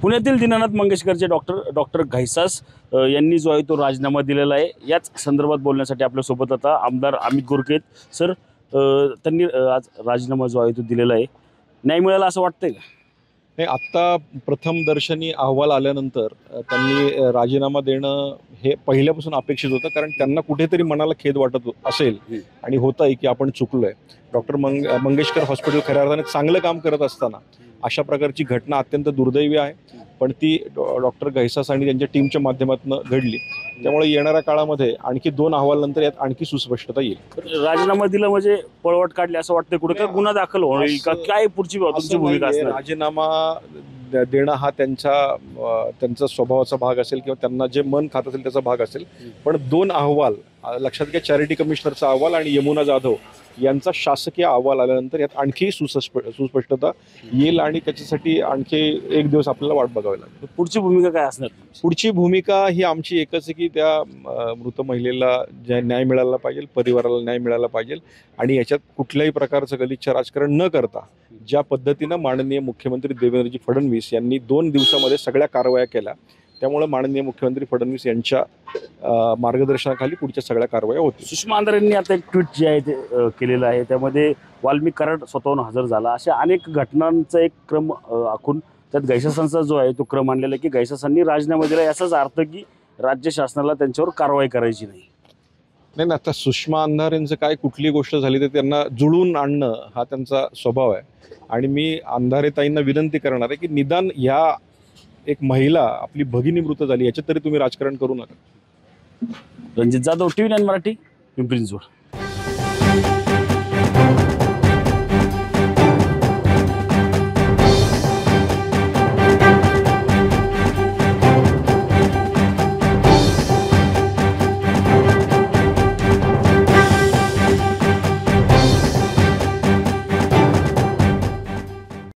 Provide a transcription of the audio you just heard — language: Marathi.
पुण्यातील दीनानाथ मंगेशकरचे डॉक्टर घाईसास यांनी जो आहे तो राजीनामा दिलेला आहे। याच संदर्भात बोलण्यासाठी आपल्यासोबत आता आमदार अमित गोरके सर, त्यांनी आज राजीनामा जो आहे तो दिलेला आहे, न्याय मिळाला असं वाटतंय का? नाही, आत्ता प्रथमदर्शनी अहवाल आल्यानंतर त्यांनी राजीनामा देणं हे पहिल्यापासून अपेक्षित होतं, कारण त्यांना कुठेतरी मनाला खेद वाटत असेल आणि होतंय की आपण चुकलोय। डॉक्टर मंगेशकर हॉस्पिटल खऱ्या अर्थाने चांगलं काम करत असताना अशा प्रकारची घटना अत्यंत दुर्दैवी आहे, पण ती डॉक्टर घाईसास आणि त्यांच्या टीमच्या माध्यमातून घडली। त्यामुळे येणाऱ्या काळामध्ये आणखी 2 अहवालानंतर यात आणखी सुस्पष्टता येईल। राजीनामा दिला म्हणजे पळवट काढली असं वाटतंय, कुठे का गुन्हा दाखल होईल का, काय पुढची तुमची भूमिका असणार? राजीनामा देणं हा त्यांचा स्वभावाचा भाग असेल किंवा त्यांना जे मन खात असेल त्याचा भाग असेल, पण 2 अहवाल लक्षात घ्या, चॅरिटी कमिशनरचा अहवाल आणि यमुना जाधव यांचा शासकीय अहवाल आल्यानंतर यात आणखी सुस्पष्टता येईल आणि त्याच्यासाठी आणखी 1 दिवस आपल्याला वाट बघावी लागेल। पुढची भूमिका काय असणार? पुढची भूमिका ही आमची एकच आहे की त्या मृत महिलेला न्याय मिळाला पाहिजे, परिवाराला न्याय मिळाला पाहिजे आणि याच्यात कुठल्याही प्रकारचं गलिच्छ राजकारण न करता ज्या पद्धतीनं माननीय मुख्यमंत्री देवेंद्रजी फडणवीस यांनी 2 दिवसामध्ये सगळ्या कारवाया केल्या, त्यामुळे माननीय मुख्यमंत्री फडणवीस यांच्या मार्गदर्शनाखाली पुढच्या सगळ्या कारवाया होतील। सुषमा अंधारे यांनी आता एक ट्विट जे आहे ते केलेलं आहे, त्यामध्ये वाल्मिक कराड स्वतःहून हजर झाला, अशा अनेक घटनांचा एक क्रम आखून त्यात घाईसासांचा जो आहे तो क्रम आणलेला आहे की घाईसासांनी राजीनामा दिला, याचाच अर्थ की राज्य शासनाला त्यांच्यावर कारवाई करायची नाही। नाही ना, आता सुषमा अंधारेंचं काय कुठली गोष्ट झाली तर त्यांना जुळून आणणं हा त्यांचा स्वभाव आहे आणि मी अंधारेताईंना विनंती करणार आहे की निदान ह्या एक महिला आपली भगिनी मृत झाली याच्यात तरी तुम्ही राजकारण करू नका। रणजित जाधव, TV9 मराठी, पिंपरी चिंचवड।